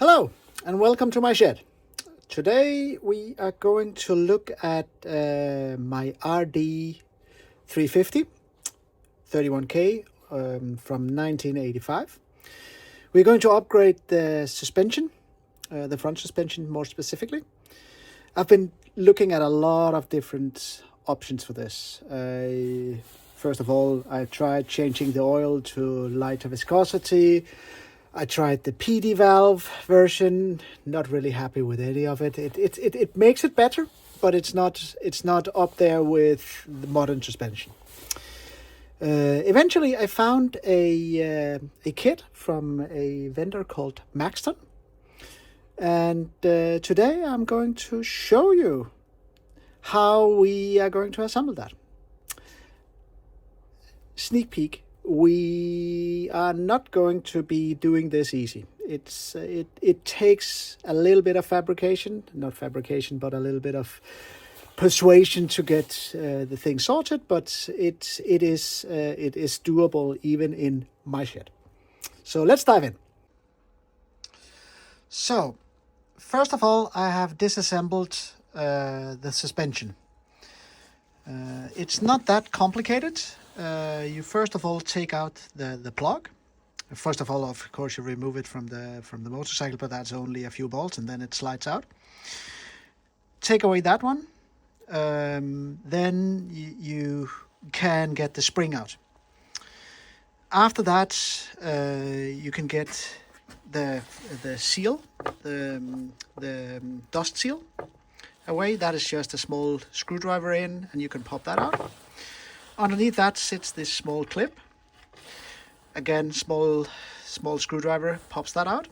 Hello and welcome to my shed. Today we are going to look at my RD 350 31K from 1985. We're going to upgrade the suspension, the front suspension more specifically. I've been looking at a lot of different options for this. First of all, I tried changing the oil to lighter viscosity. I tried the PD valve version, not really happy with any of it. It makes it better, but it's not up there with the modern suspension. Eventually, I found a kit from a vendor called Maxton, and today I'm going to show you how we are going to assemble that. Sneak peek. We are not going to be doing this easy. It takes a little bit of fabrication, not fabrication, but a little bit of persuasion to get the thing sorted. But it is doable even in my shed. So let's dive in. So first of all, I have disassembled the suspension. It's not that complicated. You first of all take out the plug. First of all, of course, you remove it from the motorcycle, but that's only a few bolts, and then it slides out. Take away that one. Then you can get the spring out. After that, you can get the seal, the dust seal away. That is just a small screwdriver in, and you can pop that out. Underneath that sits this small clip. Again, small screwdriver pops that out.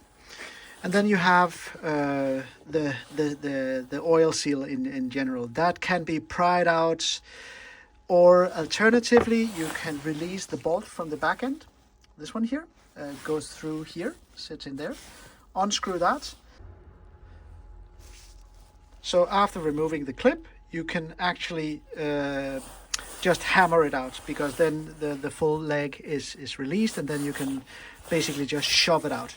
And then you have the oil seal in general. That can be pried out, or alternatively, you can release the bolt from the back end. This one here goes through here, sits in there. Unscrew that. So after removing the clip, you can actually just hammer it out, because then the full leg is released, and then you can basically just shove it out.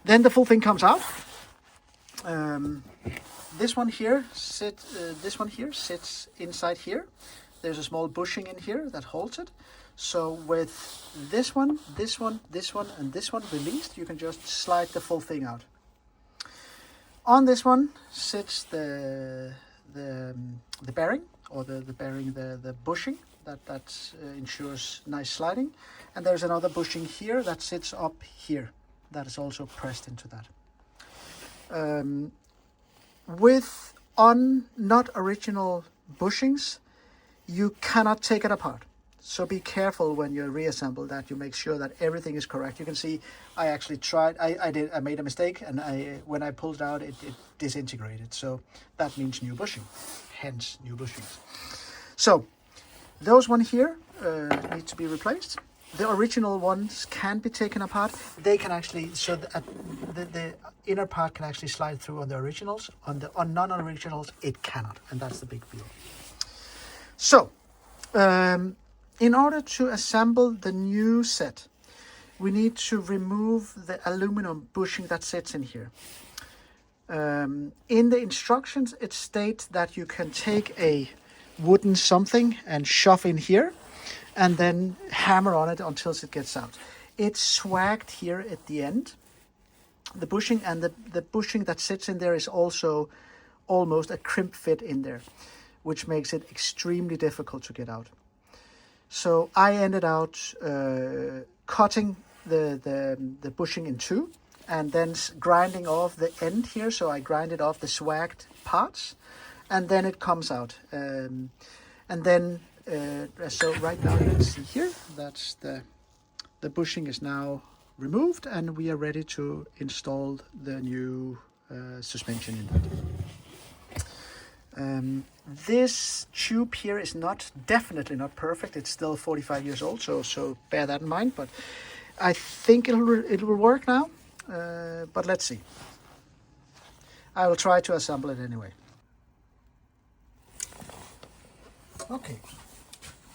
Then the full thing comes out. This one here sits inside here. There's a small bushing in here that holds it. So with this one, and this one released, you can just slide the full thing out. On this one sits the bearing, or the bearing, the bushing that ensures nice sliding. And there's another bushing here that sits up here that is also pressed into that. With not original bushings, you cannot take it apart. So be careful when you reassemble that. You make sure that everything is correct. You can see I actually tried. I made a mistake, and when I pulled it out, it disintegrated. So that means new bushing. Hence new bushings. So those one here need to be replaced. The original ones can be taken apart. They can actually, so the inner part can actually slide through on the originals. On non-originals, it cannot, and that's the big deal. So in order to assemble the new set, we need to remove the aluminum bushing that sits in here. In the instructions, it states that you can take a wooden something and shove in here, and then hammer on it until it gets out. It's swagged here at the end, the bushing, and the bushing that sits in there is also almost a crimp fit in there, which makes it extremely difficult to get out. So I ended out cutting the bushing in two, and then grinding off the end here. So I grinded off the swagged parts, and then it comes out. And then, so right now you can see here, that's the bushing is now removed, and we are ready to install the new suspension in that. This tube here is definitely not perfect. It's still 45 years old, so bear that in mind. But I think it will work now. But let's see. I will try to assemble it anyway. Okay,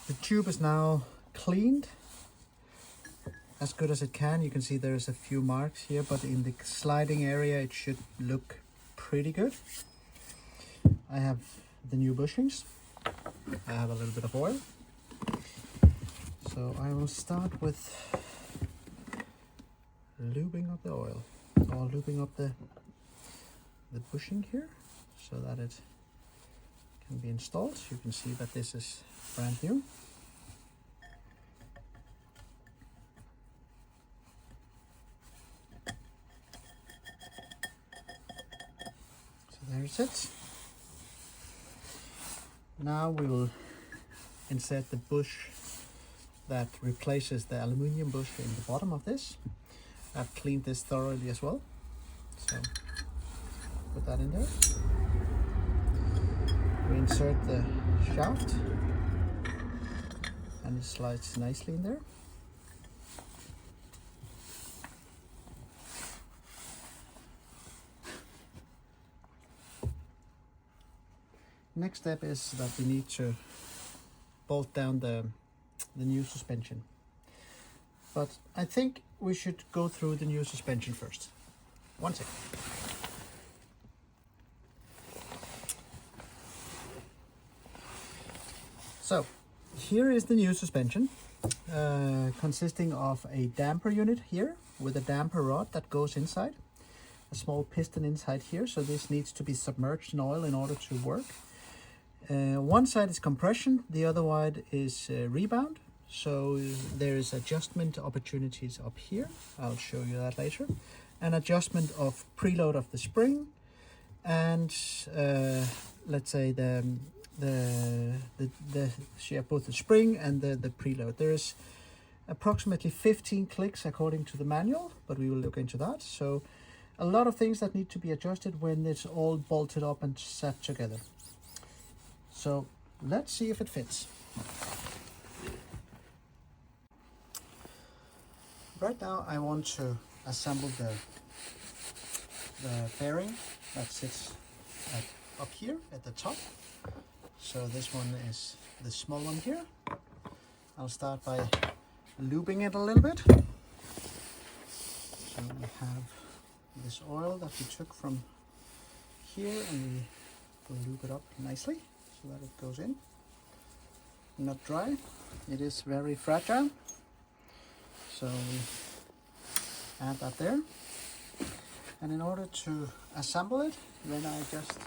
the tube is now cleaned. as good as it can. You can see there's a few marks here, but in the sliding area it should look pretty good. I have the new bushings. I have a little bit of oil. So I will start with lubing up the oil, or lubing up the bushing here so that it can be installed. You can see that this is brand new. So there's it. Now we will insert the bush that replaces the aluminium bush in the bottom of this. I've cleaned this thoroughly as well, so put that in there. We insert the shaft and it slides nicely in there. Next step is that we need to bolt down the new suspension. But I think we should go through the new suspension first. One second. So here is the new suspension, consisting of a damper unit here with a damper rod that goes inside, a small piston inside here, so this needs to be submerged in oil in order to work. One side is compression, the other side is rebound, so there is adjustment opportunities up here. I'll show you that later. An adjustment of preload of the spring, and let's say both the spring and the preload. There is approximately 15 clicks according to the manual, but we will look into that. So a lot of things that need to be adjusted when it's all bolted up and set together. So let's see if it fits. Right now I want to assemble the bearing that sits up here at the top. So this one is the small one here. I'll start by lubing it a little bit. So we have this oil that we took from here, and we will lube it up nicely so that it goes in. Not dry. It is very fragile. So we add that there. And in order to assemble it, then I just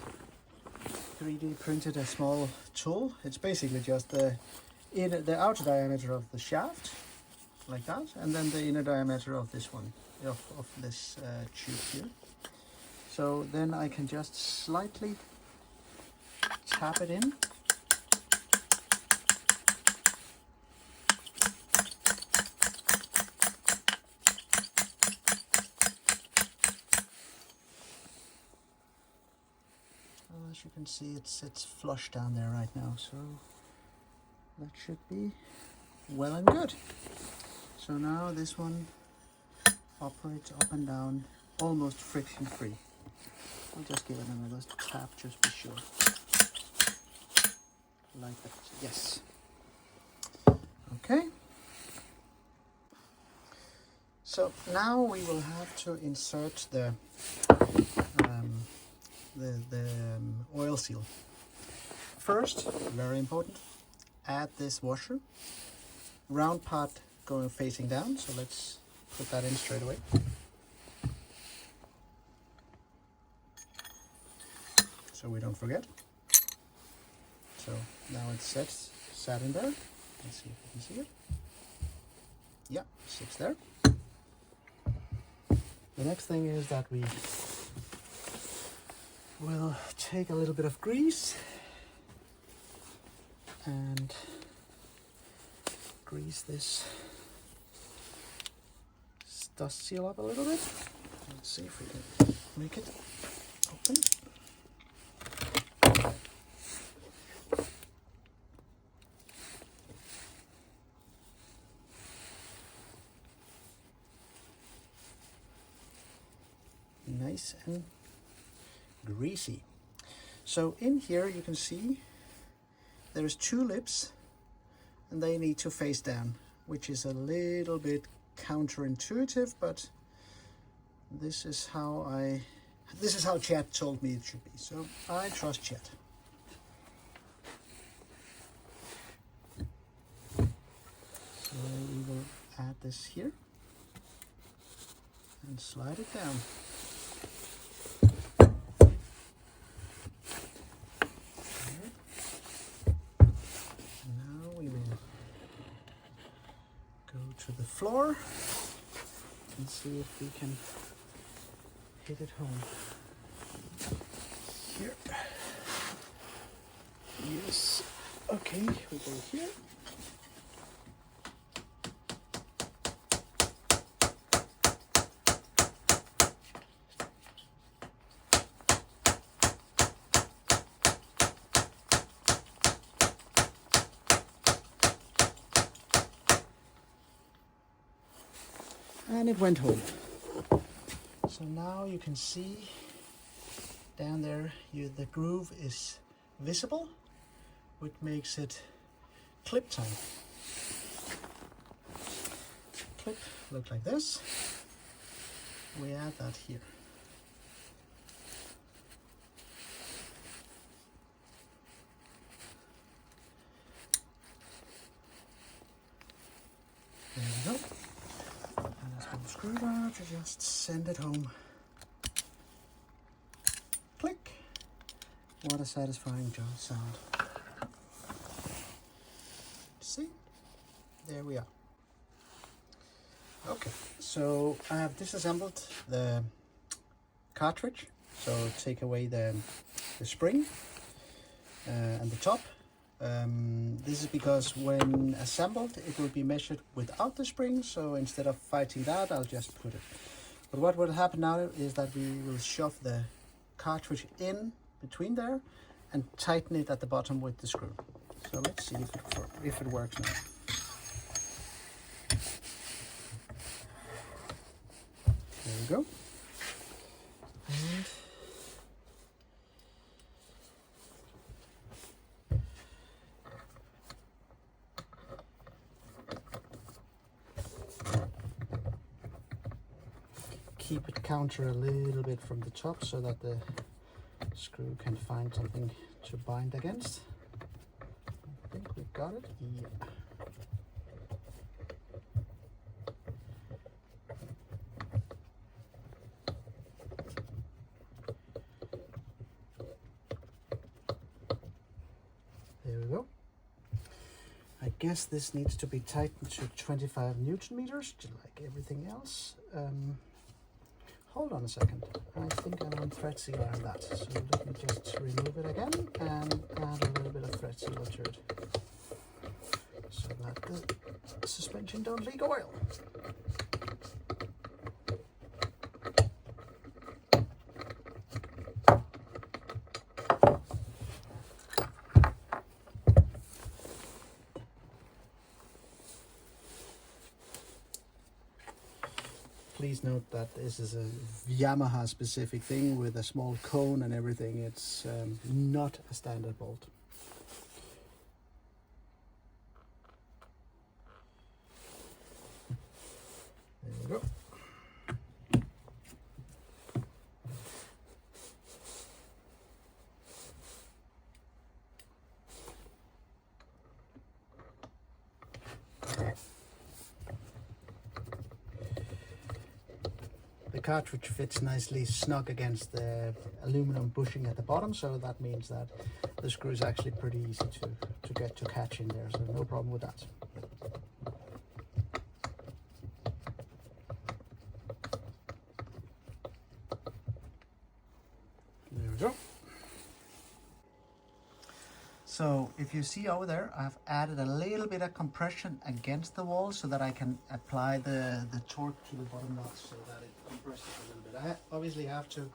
3D printed a small tool. It's basically just the outer diameter of the shaft, like that, and then the inner diameter of this one, of this tube here. So then I can just slightly tap it in. As you can see, it sits flush down there right now, so that should be well and good. So now this one operates up and down almost friction free. I'll just give it another tap just to be sure. Like that, yes. Okay. So now we will have to insert the oil seal. First, very important, add this washer, round part going facing down, so let's put that in straight away. So we don't forget. So now it's sat in there. Let's see if you can see it. Yeah, sits there. The next thing is that we will take a little bit of grease and grease this dust seal up a little bit. Let's see if we can make it open. Nice and greasy. So in here you can see there's two lips and they need to face down, which is a little bit counterintuitive, but this is how Chad told me it should be, so I trust Chad. So we will add this here and slide it down. Now we will go to the floor and see if we can hit it home. Here. Yes. Okay, we go here. And it went home. So now you can see down there the groove is visible, which makes it clip time. Clip look like this. We add that here. There we go. And a small screwdriver to just send it home. Click. What a satisfying sound. See? There we are. Okay, so I have disassembled the cartridge. So take away the spring and the top. This is because when assembled it will be measured without the spring, so instead of fighting that I'll just put it. But what will happen now is that we will shove the cartridge in between there and tighten it at the bottom with the screw. So let's see if it works now. There we go. And keep it counter a little bit from the top so that the screw can find something to bind against. I think we got it. Yeah. There we go. I guess this needs to be tightened to 25 Newton meters, just like everything else. Hold on a second. I think I want thread sealer on that. So let me just remove it again and add a little bit of thread sealer to it, so that the suspension don't leak oil. Please note that this is a Yamaha specific thing with a small cone and everything. It's not a standard bolt. There we go. The cartridge fits nicely snug against the aluminum bushing at the bottom, so that means that the screw is actually pretty easy to get to catch in there, so no problem with that. There we go. So if you see over there, I've added a little bit of compression against the wall so that I can apply the torque to the bottom nut so that it compresses a little bit. I obviously have to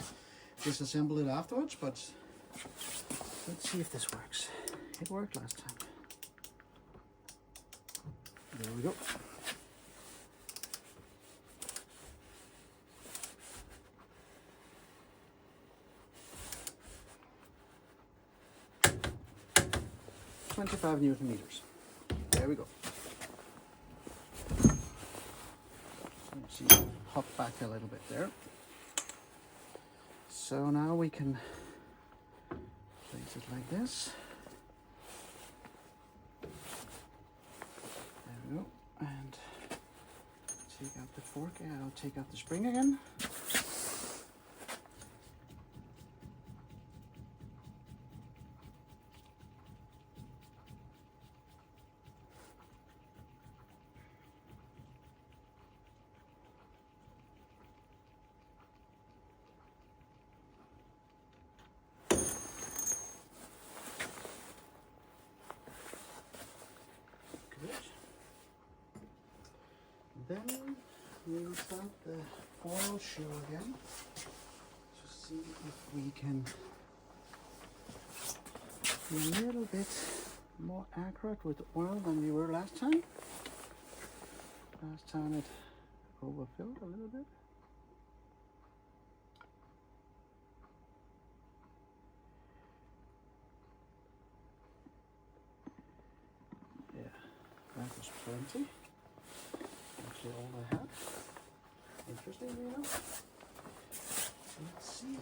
disassemble it afterwards, but let's see if this works. It worked last time. There we go. .25 Newton meters. There we go. See, hop back a little bit there. So now we can place it like this. There we go. And take out the fork. I'll take out the spring again. Then we will start the oil shoe again to see if we can be a little bit more accurate with oil than we were last time. Last time it overfilled a little bit. Yeah, that was plenty. Actually all I had. Interesting, you know. Let's see.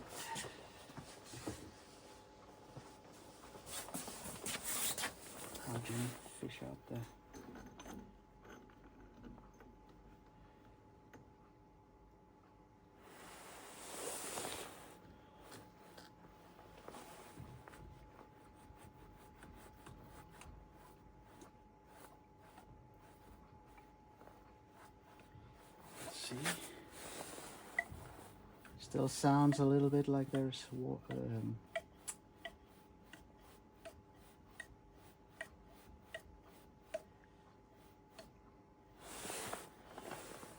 How do you fish out the still sounds a little bit like there's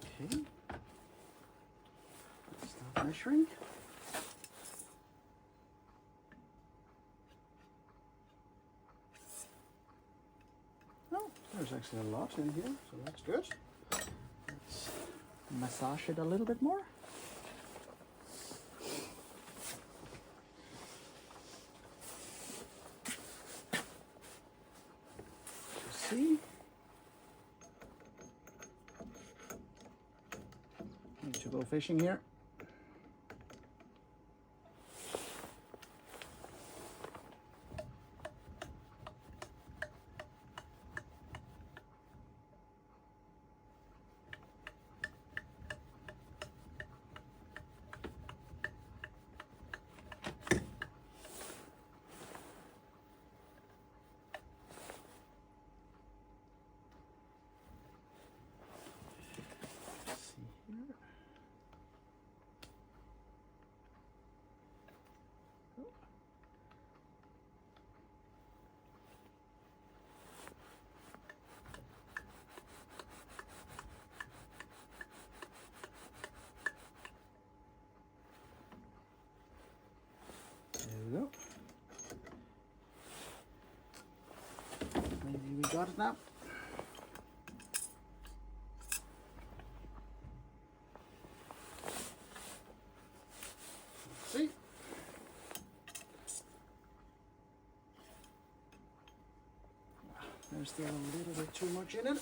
okay. Let's start measuring. Oh, there's actually a lot in here, so that's good. Let's massage it a little bit more. See? Need to go fishing here. Go. Maybe we got it now. Let's see. There's still a little bit too much in it.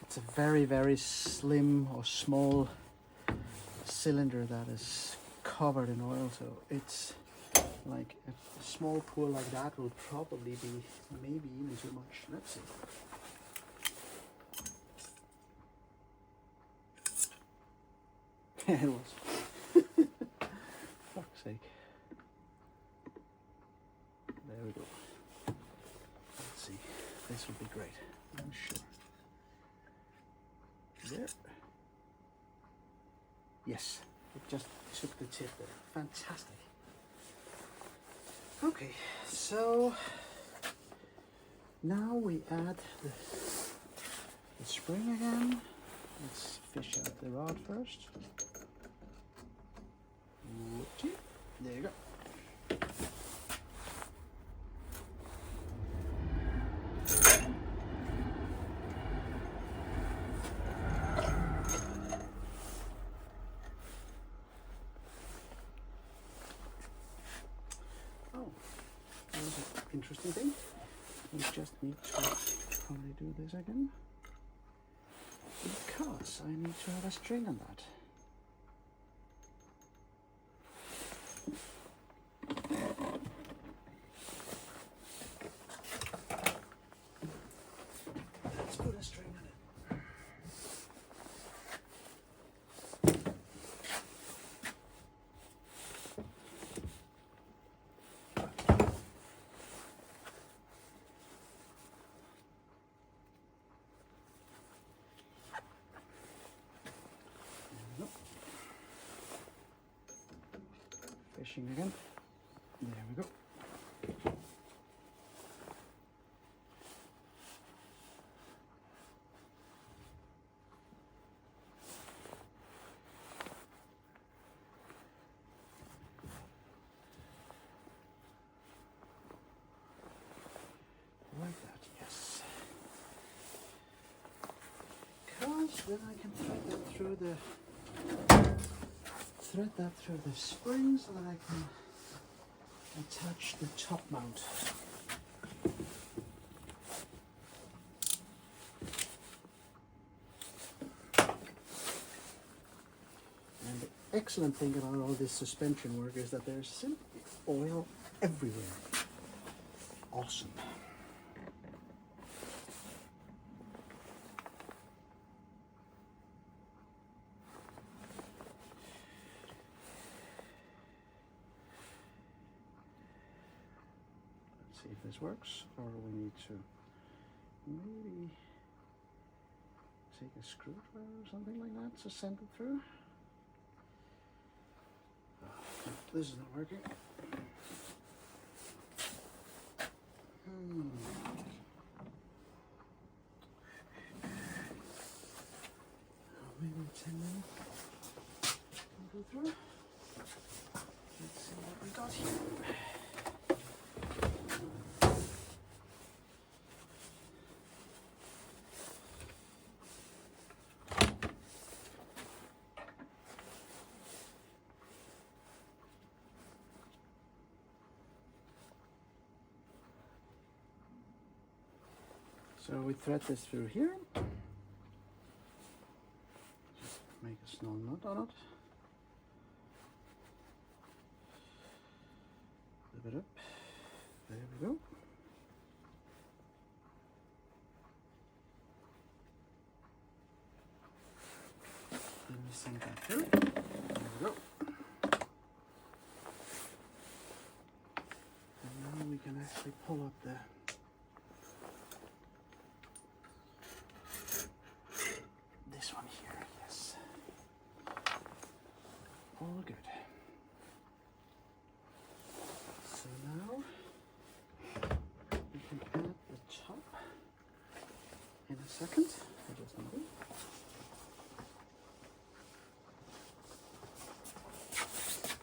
It's a very, very slim or small cylinder that is covered in oil, so it's like a small pour like that will probably be maybe even too much. Let's see. It was. Fuck's sake. There we go. Let's see. This will be great. I'm sure. There. Yes, it just took the tip there. Fantastic. Okay, so now we add the spring again. Let's fish out the rod first. Whoopsie. There you go. interesting thing. We just need to probably do this again, because I need to have a string on that. Let's put a string on it. Fishing again. There we go. Like that, yes. Because then I can thread that through the spring so that I can attach the top mount. And the excellent thing about all this suspension work is that there's simply oil everywhere. Awesome. See if this works, or we need to maybe take a screwdriver or something like that to send it through. This is not working. Maybe 10 minutes. We'll go through. Let's see what we got here. So we thread this through here. Just make a small knot on it. Flip it up. There we go. And we send that through. There we go. And now we can actually pull up the this one here, yes. All good. So now we can add the top in a second. I just need it.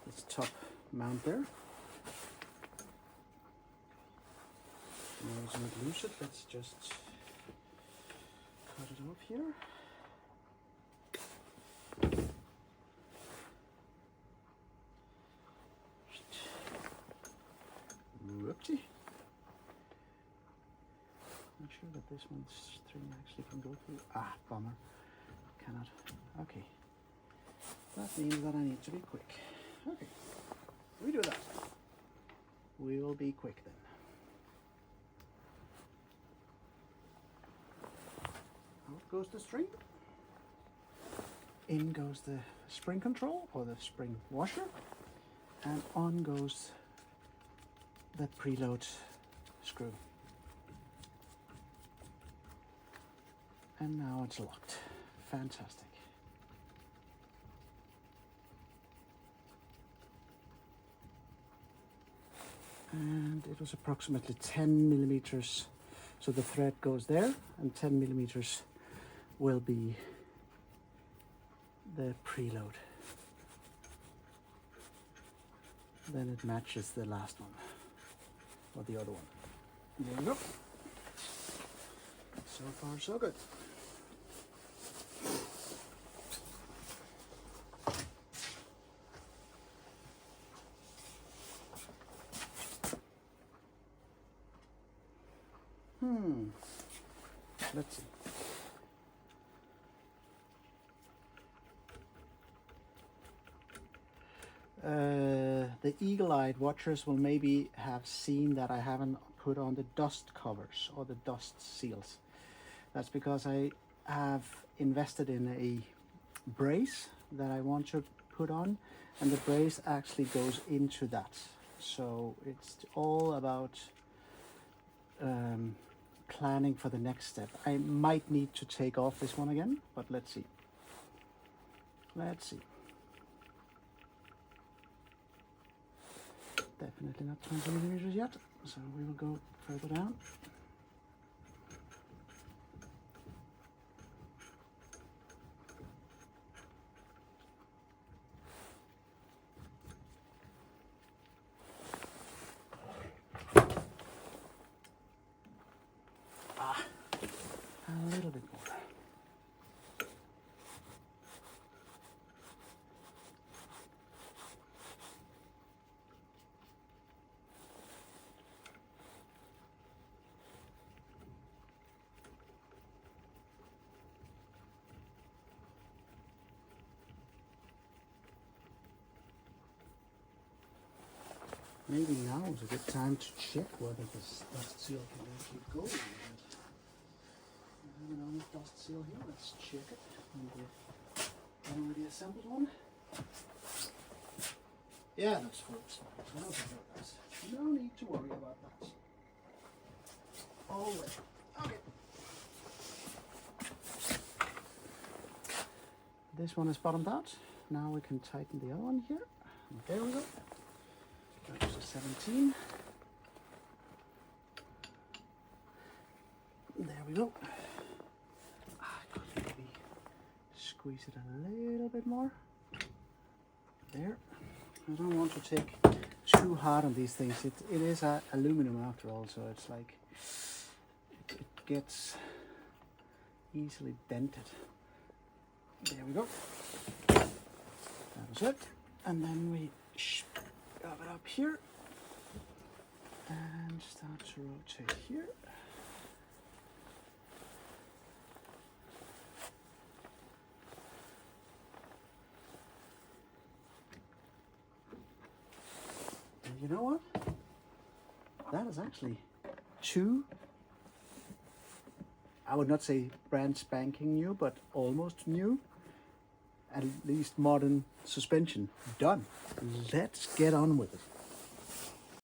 This top mount there. In order to not lose it, let's just cut it off here. Whoopsie. Not sure that this one's string actually can go through. Ah, bummer. Cannot. Okay. That means that I need to be quick. Okay. We do that. We will be quick then. Out goes the string. In goes the spring control or the spring washer. And on goes the preload screw. And now it's locked. Fantastic. And it was approximately 10 millimeters. So the thread goes there, and 10 millimeters will be the preload. Then it matches the last one, or the other one. There we go. So far, so good. Let's see. The eagle-eyed watchers will maybe have seen that I haven't put on the dust covers or the dust seals. That's because I have invested in a brace that I want to put on, and the brace actually goes into that. So it's all about planning for the next step. I might need to take off this one again, but let's see. Let's see. Definitely not 20 millimeters yet, so we will go further down. A little bit more. Maybe now is a good time to check whether this dust seal can actually go in it. I have an dust seal here, let's check it. I already assembled one. Yeah, that's full. No need to worry about that. Oh, well. Okay. This one is bottomed out. Now we can tighten the other one here. There we go. That was a 17. There we go. I could maybe squeeze it a little bit more. There. I don't want to take too hard on these things. It is aluminum after all, so it's like it gets easily dented. There we go. That was it. And then we shove it up here and start to rotate here. And you know what? That is actually two, I would not say brand spanking new, but almost new, at least modern suspension done. Let's get on with it.